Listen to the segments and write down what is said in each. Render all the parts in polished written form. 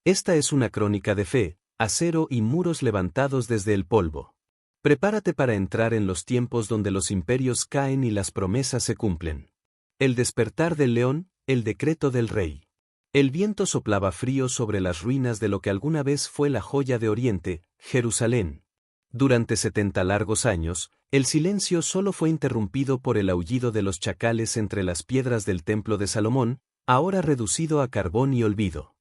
Esta es una crónica de fe, acero y muros levantados desde el polvo. Prepárate para entrar en los tiempos donde los imperios caen y las promesas se cumplen. El despertar del león, el decreto del rey. El viento soplaba frío sobre las ruinas de lo que alguna vez fue la joya de Oriente, Jerusalén. Durante 70 largos años, el silencio solo fue interrumpido por el aullido de los chacales entre las piedras del templo de Salomón, ahora reducido a carbón y olvido.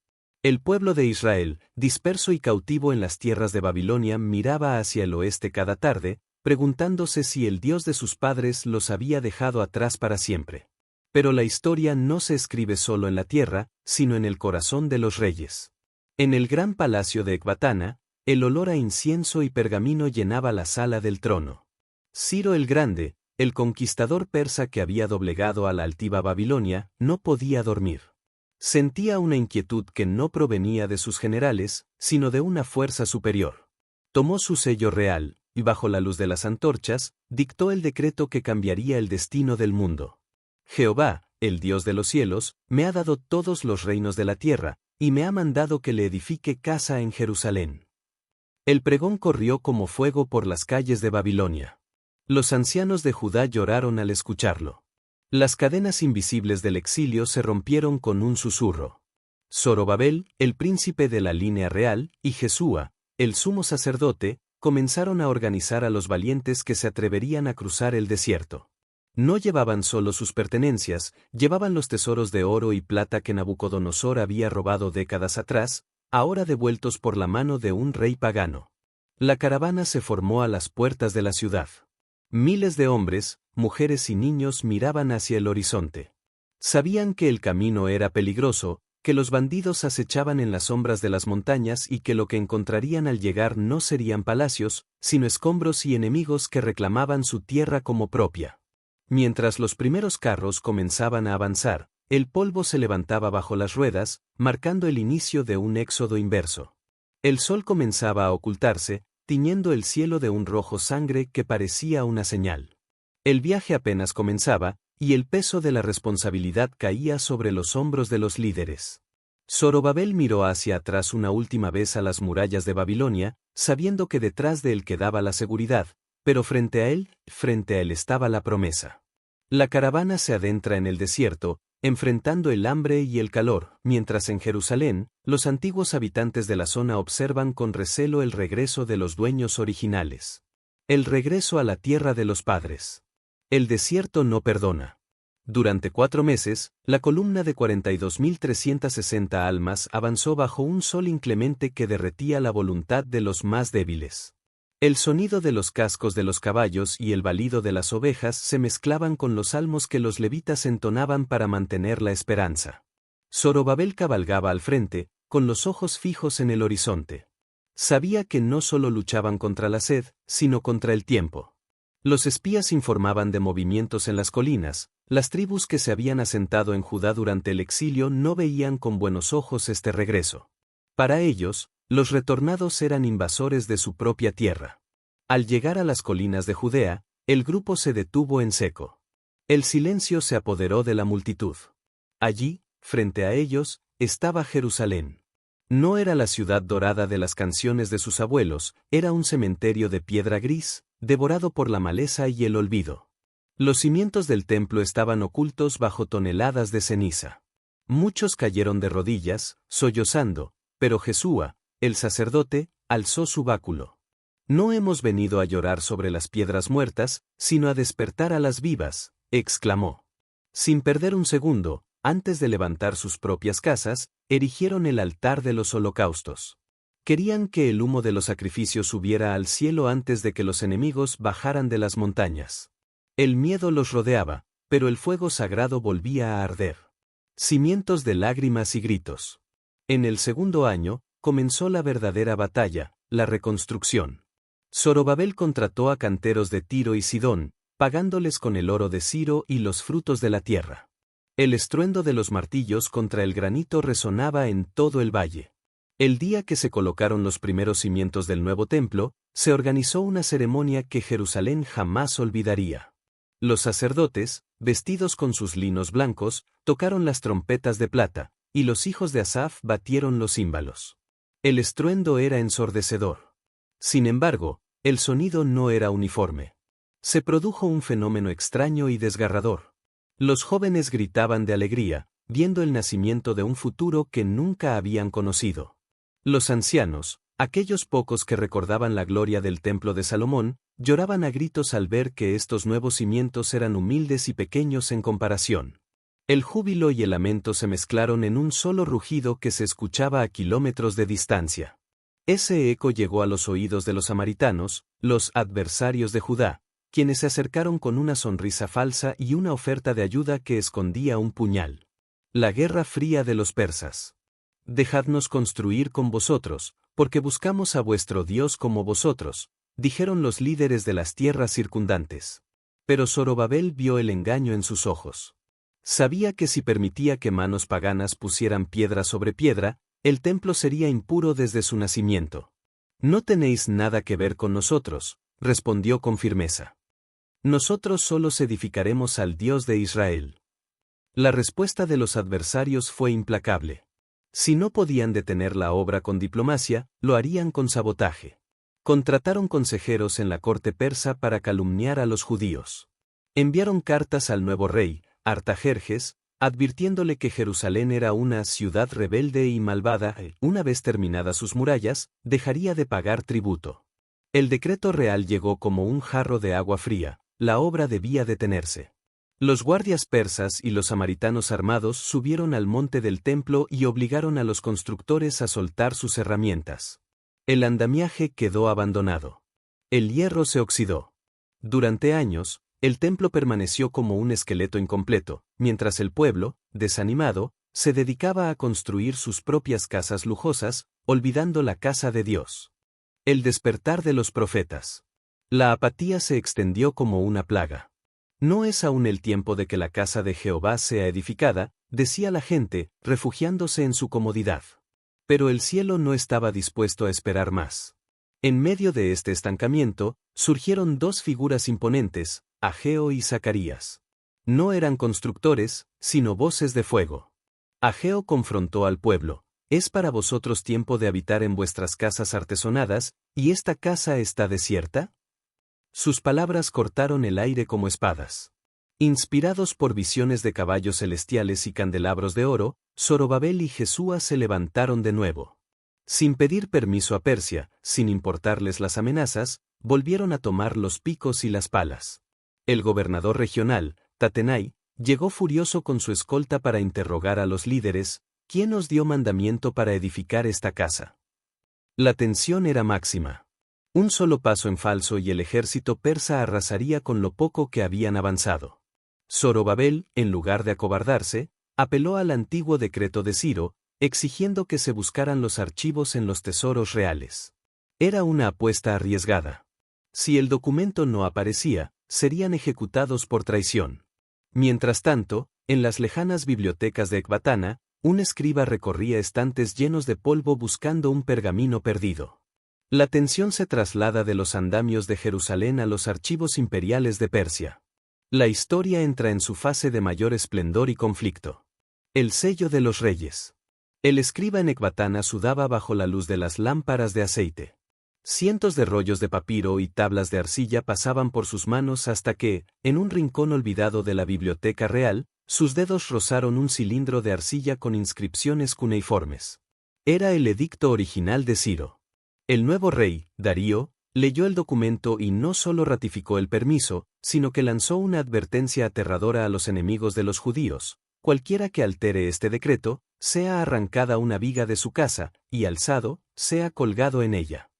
El pueblo de Israel, disperso y cautivo en las tierras de Babilonia, miraba hacia el oeste cada tarde, preguntándose si el Dios de sus padres los había dejado atrás para siempre. Pero la historia no se escribe solo en la tierra, sino en el corazón de los reyes. En el gran palacio de Ecbatana, el olor a incienso y pergamino llenaba la sala del trono. Ciro el Grande, el conquistador persa que había doblegado a la altiva Babilonia, no podía dormir. Sentía una inquietud que no provenía de sus generales, sino de una fuerza superior. Tomó su sello real, y bajo la luz de las antorchas, dictó el decreto que cambiaría el destino del mundo. Jehová, el Dios de los cielos, me ha dado todos los reinos de la tierra, y me ha mandado que le edifique casa en Jerusalén. El pregón corrió como fuego por las calles de Babilonia. Los ancianos de Judá lloraron al escucharlo. Las cadenas invisibles del exilio se rompieron con un susurro. Zorobabel, el príncipe de la línea real, y Jesúa, el sumo sacerdote, comenzaron a organizar a los valientes que se atreverían a cruzar el desierto. No llevaban solo sus pertenencias, llevaban los tesoros de oro y plata que Nabucodonosor había robado décadas atrás, ahora devueltos por la mano de un rey pagano. La caravana se formó a las puertas de la ciudad. Miles de hombres, mujeres y niños miraban hacia el horizonte. Sabían que el camino era peligroso, que los bandidos acechaban en las sombras de las montañas y que lo que encontrarían al llegar no serían palacios, sino escombros y enemigos que reclamaban su tierra como propia. Mientras los primeros carros comenzaban a avanzar, el polvo se levantaba bajo las ruedas, marcando el inicio de un éxodo inverso. El sol comenzaba a ocultarse, tiñendo el cielo de un rojo sangre que parecía una señal. El viaje apenas comenzaba, y el peso de la responsabilidad caía sobre los hombros de los líderes. Zorobabel miró hacia atrás una última vez a las murallas de Babilonia, sabiendo que detrás de él quedaba la seguridad, pero frente a él estaba la promesa. La caravana se adentra en el desierto, enfrentando el hambre y el calor, mientras en Jerusalén, los antiguos habitantes de la zona observan con recelo el regreso de los dueños originales. El regreso a la tierra de los padres. El desierto no perdona. Durante 4 meses, la columna de 42.360 almas avanzó bajo un sol inclemente que derretía la voluntad de los más débiles. El sonido de los cascos de los caballos y el balido de las ovejas se mezclaban con los salmos que los levitas entonaban para mantener la esperanza. Zorobabel cabalgaba al frente, con los ojos fijos en el horizonte. Sabía que no solo luchaban contra la sed, sino contra el tiempo. Los espías informaban de movimientos en las colinas, las tribus que se habían asentado en Judá durante el exilio no veían con buenos ojos este regreso. Para ellos, los retornados eran invasores de su propia tierra. Al llegar a las colinas de Judea, el grupo se detuvo en seco. El silencio se apoderó de la multitud. Allí, frente a ellos, estaba Jerusalén. No era la ciudad dorada de las canciones de sus abuelos, era un cementerio de piedra gris, devorado por la maleza y el olvido. Los cimientos del templo estaban ocultos bajo toneladas de ceniza. Muchos cayeron de rodillas, sollozando, pero Jesúa, el sacerdote, alzó su báculo. No hemos venido a llorar sobre las piedras muertas, sino a despertar a las vivas, exclamó. Sin perder un segundo, antes de levantar sus propias casas, erigieron el altar de los holocaustos. Querían que el humo de los sacrificios subiera al cielo antes de que los enemigos bajaran de las montañas. El miedo los rodeaba, pero el fuego sagrado volvía a arder. Cimientos de lágrimas y gritos. En el segundo año, comenzó la verdadera batalla, la reconstrucción. Zorobabel contrató a canteros de Tiro y Sidón, pagándoles con el oro de Ciro y los frutos de la tierra. El estruendo de los martillos contra el granito resonaba en todo el valle. El día que se colocaron los primeros cimientos del nuevo templo, se organizó una ceremonia que Jerusalén jamás olvidaría. Los sacerdotes, vestidos con sus linos blancos, tocaron las trompetas de plata, y los hijos de Asaf batieron los címbalos. El estruendo era ensordecedor. Sin embargo, el sonido no era uniforme. Se produjo un fenómeno extraño y desgarrador. Los jóvenes gritaban de alegría, viendo el nacimiento de un futuro que nunca habían conocido. Los ancianos, aquellos pocos que recordaban la gloria del templo de Salomón, lloraban a gritos al ver que estos nuevos cimientos eran humildes y pequeños en comparación. El júbilo y el lamento se mezclaron en un solo rugido que se escuchaba a kilómetros de distancia. Ese eco llegó a los oídos de los samaritanos, los adversarios de Judá, quienes se acercaron con una sonrisa falsa y una oferta de ayuda que escondía un puñal. La guerra fría de los persas. Dejadnos construir con vosotros, porque buscamos a vuestro Dios como vosotros, dijeron los líderes de las tierras circundantes. Pero Zorobabel vio el engaño en sus ojos. Sabía que si permitía que manos paganas pusieran piedra sobre piedra, el templo sería impuro desde su nacimiento. No tenéis nada que ver con nosotros, respondió con firmeza. Nosotros solos edificaremos al Dios de Israel. La respuesta de los adversarios fue implacable. Si no podían detener la obra con diplomacia, lo harían con sabotaje. Contrataron consejeros en la corte persa para calumniar a los judíos. Enviaron cartas al nuevo rey, Artajerjes, advirtiéndole que Jerusalén era una ciudad rebelde y malvada, una vez terminadas sus murallas, dejaría de pagar tributo. El decreto real llegó como un jarro de agua fría, la obra debía detenerse. Los guardias persas y los samaritanos armados subieron al monte del templo y obligaron a los constructores a soltar sus herramientas. El andamiaje quedó abandonado. El hierro se oxidó. Durante años, el templo permaneció como un esqueleto incompleto, mientras el pueblo, desanimado, se dedicaba a construir sus propias casas lujosas, olvidando la casa de Dios. El despertar de los profetas. La apatía se extendió como una plaga. No es aún el tiempo de que la casa de Jehová sea edificada, decía la gente, refugiándose en su comodidad. Pero el cielo no estaba dispuesto a esperar más. En medio de este estancamiento, surgieron dos figuras imponentes, Ageo y Zacarías. No eran constructores, sino voces de fuego. Ageo confrontó al pueblo: ¿es para vosotros tiempo de habitar en vuestras casas artesonadas, y esta casa está desierta? Sus palabras cortaron el aire como espadas. Inspirados por visiones de caballos celestiales y candelabros de oro, Zorobabel y Jesúa se levantaron de nuevo. Sin pedir permiso a Persia, sin importarles las amenazas, volvieron a tomar los picos y las palas. El gobernador regional, Tatenai, llegó furioso con su escolta para interrogar a los líderes: ¿quién os dio mandamiento para edificar esta casa? La tensión era máxima. Un solo paso en falso y el ejército persa arrasaría con lo poco que habían avanzado. Zorobabel, en lugar de acobardarse, apeló al antiguo decreto de Ciro, exigiendo que se buscaran los archivos en los tesoros reales. Era una apuesta arriesgada. Si el documento no aparecía, serían ejecutados por traición. Mientras tanto, en las lejanas bibliotecas de Ecbatana, un escriba recorría estantes llenos de polvo buscando un pergamino perdido. La tensión se traslada de los andamios de Jerusalén a los archivos imperiales de Persia. La historia entra en su fase de mayor esplendor y conflicto. El sello de los reyes. El escriba en Ecbatana sudaba bajo la luz de las lámparas de aceite. Cientos de rollos de papiro y tablas de arcilla pasaban por sus manos hasta que, en un rincón olvidado de la biblioteca real, sus dedos rozaron un cilindro de arcilla con inscripciones cuneiformes. Era el edicto original de Ciro. El nuevo rey, Darío, leyó el documento y no solo ratificó el permiso, sino que lanzó una advertencia aterradora a los enemigos de los judíos: cualquiera que altere este decreto, sea arrancada una viga de su casa, y alzado, sea colgado en ella.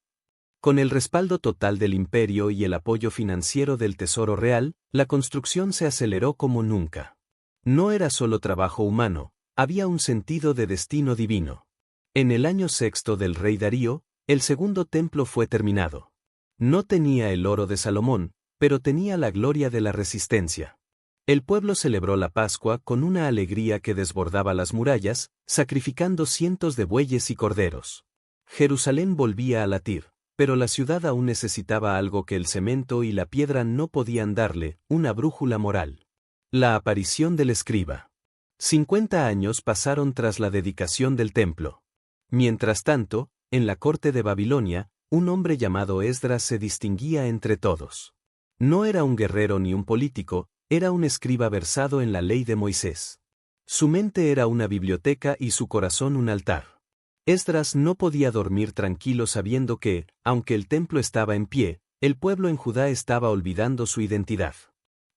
Con el respaldo total del imperio y el apoyo financiero del Tesoro Real, la construcción se aceleró como nunca. No era solo trabajo humano, había un sentido de destino divino. En el año sexto del rey Darío, el segundo templo fue terminado. No tenía el oro de Salomón, pero tenía la gloria de la resistencia. El pueblo celebró la Pascua con una alegría que desbordaba las murallas, sacrificando cientos de bueyes y corderos. Jerusalén volvía a latir, pero la ciudad aún necesitaba algo que el cemento y la piedra no podían darle: una brújula moral. La aparición del escriba. 50 años pasaron tras la dedicación del templo. Mientras tanto, en la corte de Babilonia, un hombre llamado Esdras se distinguía entre todos. No era un guerrero ni un político, era un escriba versado en la ley de Moisés. Su mente era una biblioteca y su corazón un altar. Esdras no podía dormir tranquilo sabiendo que, aunque el templo estaba en pie, el pueblo en Judá estaba olvidando su identidad.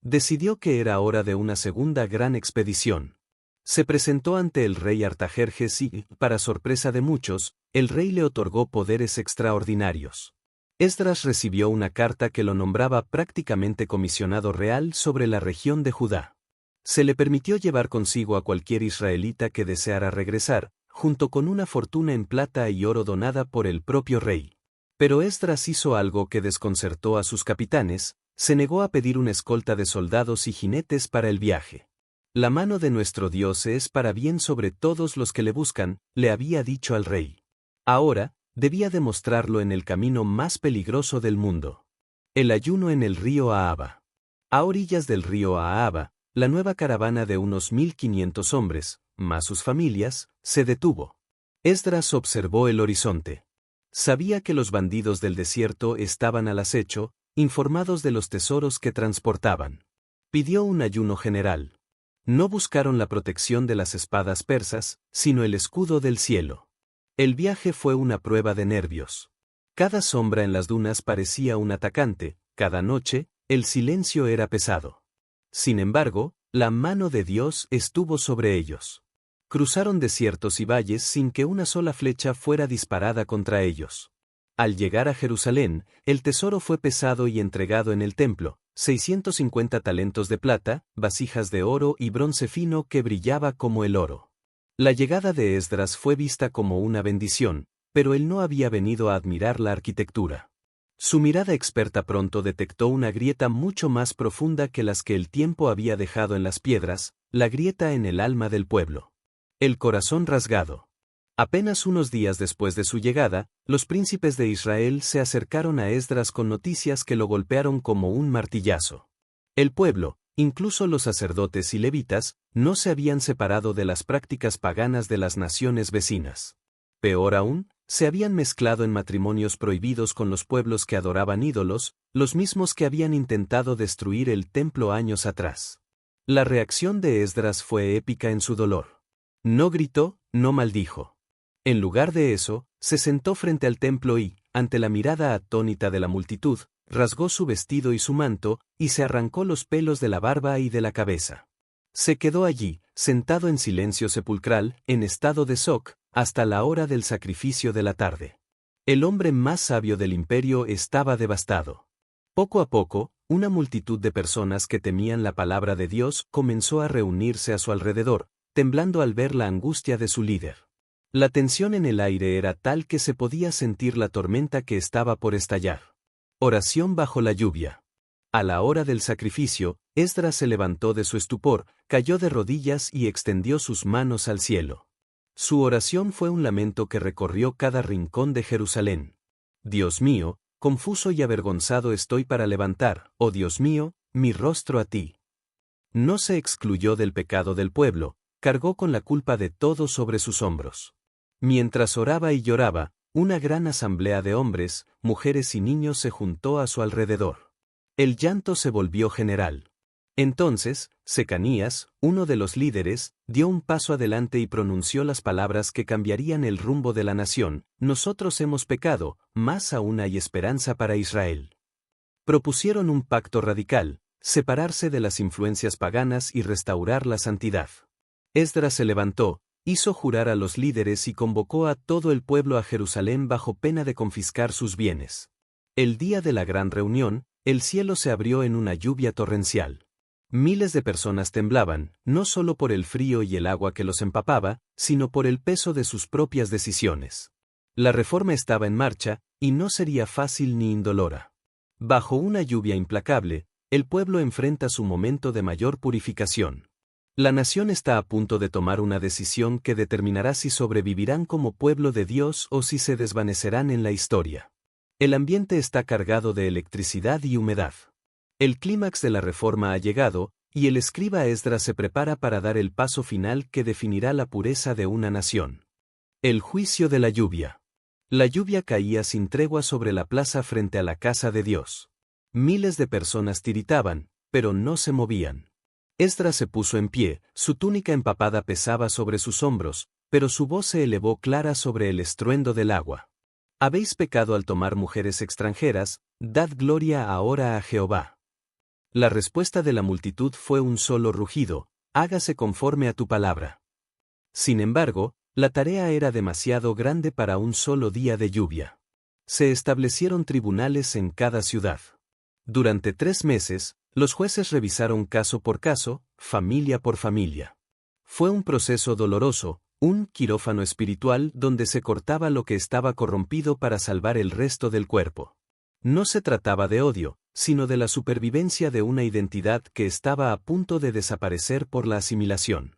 Decidió que era hora de una segunda gran expedición. Se presentó ante el rey Artajerjes y, para sorpresa de muchos, el rey le otorgó poderes extraordinarios. Esdras recibió una carta que lo nombraba prácticamente comisionado real sobre la región de Judá. Se le permitió llevar consigo a cualquier israelita que deseara regresar, junto con una fortuna en plata y oro donada por el propio rey. Pero Esdras hizo algo que desconcertó a sus capitanes, se negó a pedir una escolta de soldados y jinetes para el viaje. La mano de nuestro Dios es para bien sobre todos los que le buscan, le había dicho al rey. Ahora, debía demostrarlo en el camino más peligroso del mundo. El ayuno en el río Ahava. A orillas del río Ahava, la nueva caravana de unos 1500 hombres, más sus familias, se detuvo. Esdras observó el horizonte. Sabía que los bandidos del desierto estaban al acecho, informados de los tesoros que transportaban. Pidió un ayuno general. No buscaron la protección de las espadas persas, sino el escudo del cielo. El viaje fue una prueba de nervios. Cada sombra en las dunas parecía un atacante, cada noche, el silencio era pesado. Sin embargo, la mano de Dios estuvo sobre ellos. Cruzaron desiertos y valles sin que una sola flecha fuera disparada contra ellos. Al llegar a Jerusalén, el tesoro fue pesado y entregado en el templo, 650 talentos de plata, vasijas de oro y bronce fino que brillaba como el oro. La llegada de Esdras fue vista como una bendición, pero él no había venido a admirar la arquitectura. Su mirada experta pronto detectó una grieta mucho más profunda que las que el tiempo había dejado en las piedras, la grieta en el alma del pueblo. El corazón rasgado. Apenas unos días después de su llegada, los príncipes de Israel se acercaron a Esdras con noticias que lo golpearon como un martillazo. El pueblo, incluso los sacerdotes y levitas, no se habían separado de las prácticas paganas de las naciones vecinas. Peor aún, se habían mezclado en matrimonios prohibidos con los pueblos que adoraban ídolos, los mismos que habían intentado destruir el templo años atrás. La reacción de Esdras fue épica en su dolor. No gritó, no maldijo. En lugar de eso, se sentó frente al templo y, ante la mirada atónita de la multitud, rasgó su vestido y su manto, y se arrancó los pelos de la barba y de la cabeza. Se quedó allí, sentado en silencio sepulcral, en estado de shock, hasta la hora del sacrificio de la tarde. El hombre más sabio del imperio estaba devastado. Poco a poco, una multitud de personas que temían la palabra de Dios comenzó a reunirse a su alrededor, temblando al ver la angustia de su líder. La tensión en el aire era tal que se podía sentir la tormenta que estaba por estallar. Oración bajo la lluvia. A la hora del sacrificio, Esdras se levantó de su estupor, cayó de rodillas y extendió sus manos al cielo. Su oración fue un lamento que recorrió cada rincón de Jerusalén. Dios mío, confuso y avergonzado estoy para levantar, oh Dios mío, mi rostro a ti. No se excluyó del pecado del pueblo, cargó con la culpa de todo sobre sus hombros. Mientras oraba y lloraba, una gran asamblea de hombres, mujeres y niños se juntó a su alrededor. El llanto se volvió general. Entonces, Secanías, uno de los líderes, dio un paso adelante y pronunció las palabras que cambiarían el rumbo de la nación: nosotros hemos pecado, más aún hay esperanza para Israel. Propusieron un pacto radical: separarse de las influencias paganas y restaurar la santidad. Esdras se levantó, hizo jurar a los líderes y convocó a todo el pueblo a Jerusalén bajo pena de confiscar sus bienes. El día de la gran reunión, el cielo se abrió en una lluvia torrencial. Miles de personas temblaban, no solo por el frío y el agua que los empapaba, sino por el peso de sus propias decisiones. La reforma estaba en marcha, y no sería fácil ni indolora. Bajo una lluvia implacable, el pueblo enfrenta su momento de mayor purificación. La nación está a punto de tomar una decisión que determinará si sobrevivirán como pueblo de Dios o si se desvanecerán en la historia. El ambiente está cargado de electricidad y humedad. El clímax de la reforma ha llegado, y el escriba Esdras se prepara para dar el paso final que definirá la pureza de una nación. El juicio de la lluvia. La lluvia caía sin tregua sobre la plaza frente a la casa de Dios. Miles de personas tiritaban, pero no se movían. Esdras se puso en pie, su túnica empapada pesaba sobre sus hombros, pero su voz se elevó clara sobre el estruendo del agua. Habéis pecado al tomar mujeres extranjeras, dad gloria ahora a Jehová. La respuesta de la multitud fue un solo rugido: hágase conforme a tu palabra. Sin embargo, la tarea era demasiado grande para un solo día de lluvia. Se establecieron tribunales en cada ciudad. Durante 3 meses, los jueces revisaron caso por caso, familia por familia. Fue un proceso doloroso, un quirófano espiritual donde se cortaba lo que estaba corrompido para salvar el resto del cuerpo. No se trataba de odio, sino de la supervivencia de una identidad que estaba a punto de desaparecer por la asimilación.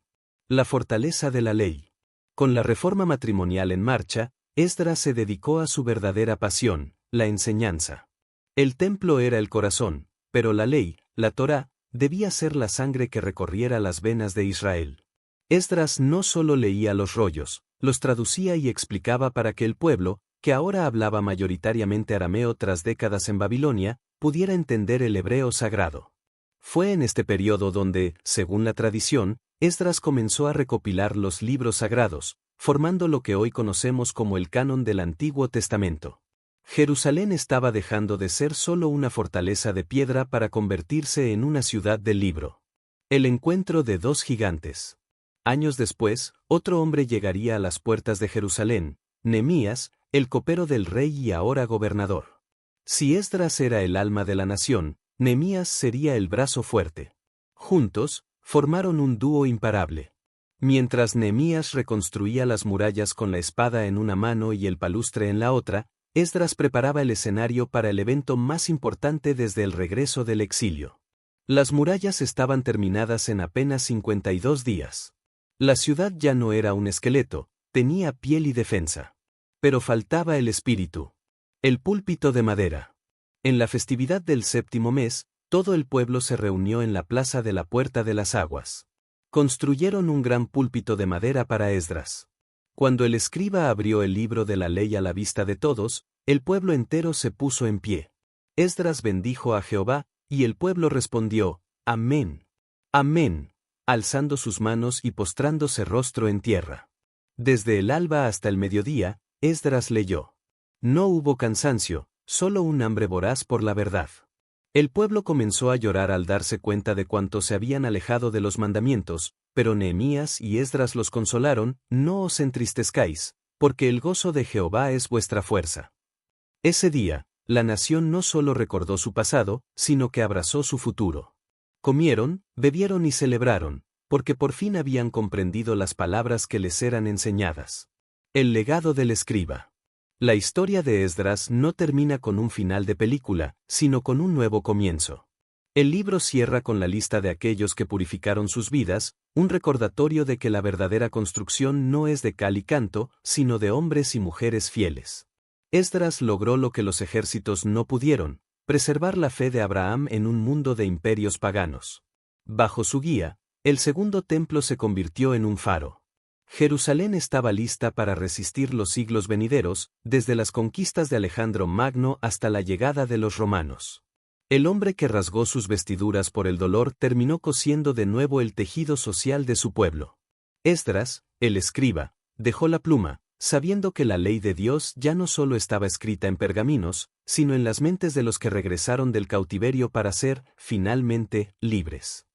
La fortaleza de la ley. Con la reforma matrimonial en marcha, Esdras se dedicó a su verdadera pasión, la enseñanza. El templo era el corazón, pero la ley, la Torá, debía ser la sangre que recorriera las venas de Israel. Esdras no solo leía los rollos, los traducía y explicaba para que el pueblo, que ahora hablaba mayoritariamente arameo tras décadas en Babilonia, pudiera entender el hebreo sagrado. Fue en este periodo donde, según la tradición, Esdras comenzó a recopilar los libros sagrados, formando lo que hoy conocemos como el canon del Antiguo Testamento. Jerusalén estaba dejando de ser solo una fortaleza de piedra para convertirse en una ciudad del libro. El encuentro de 2 gigantes. Años después, otro hombre llegaría a las puertas de Jerusalén, Nehemías, el copero del rey y ahora gobernador. Si Esdras era el alma de la nación, Nehemías sería el brazo fuerte. Juntos, formaron un dúo imparable. Mientras Nehemías reconstruía las murallas con la espada en una mano y el palustre en la otra, Esdras preparaba el escenario para el evento más importante desde el regreso del exilio. Las murallas estaban terminadas en apenas 52 días. La ciudad ya no era un esqueleto, tenía piel y defensa. Pero faltaba el espíritu. El púlpito de madera. En la festividad del 7º mes, todo el pueblo se reunió en la plaza de la Puerta de las Aguas. Construyeron un gran púlpito de madera para Esdras. Cuando el escriba abrió el libro de la ley a la vista de todos, el pueblo entero se puso en pie. Esdras bendijo a Jehová, y el pueblo respondió: Amén. Amén, alzando sus manos y postrándose rostro en tierra. Desde el alba hasta el mediodía, Esdras leyó. No hubo cansancio, solo un hambre voraz por la verdad. El pueblo comenzó a llorar al darse cuenta de cuánto se habían alejado de los mandamientos, pero Nehemías y Esdras los consolaron: no os entristezcáis, porque el gozo de Jehová es vuestra fuerza. Ese día, la nación no solo recordó su pasado, sino que abrazó su futuro. Comieron, bebieron y celebraron, porque por fin habían comprendido las palabras que les eran enseñadas. El legado del escriba. La historia de Esdras no termina con un final de película, sino con un nuevo comienzo. El libro cierra con la lista de aquellos que purificaron sus vidas, un recordatorio de que la verdadera construcción no es de cal y canto, sino de hombres y mujeres fieles. Esdras logró lo que los ejércitos no pudieron: preservar la fe de Abraham en un mundo de imperios paganos. Bajo su guía, el segundo templo se convirtió en un faro. Jerusalén estaba lista para resistir los siglos venideros, desde las conquistas de Alejandro Magno hasta la llegada de los romanos. El hombre que rasgó sus vestiduras por el dolor terminó cosiendo de nuevo el tejido social de su pueblo. Esdras, el escriba, dejó la pluma, sabiendo que la ley de Dios ya no solo estaba escrita en pergaminos, sino en las mentes de los que regresaron del cautiverio para ser, finalmente, libres.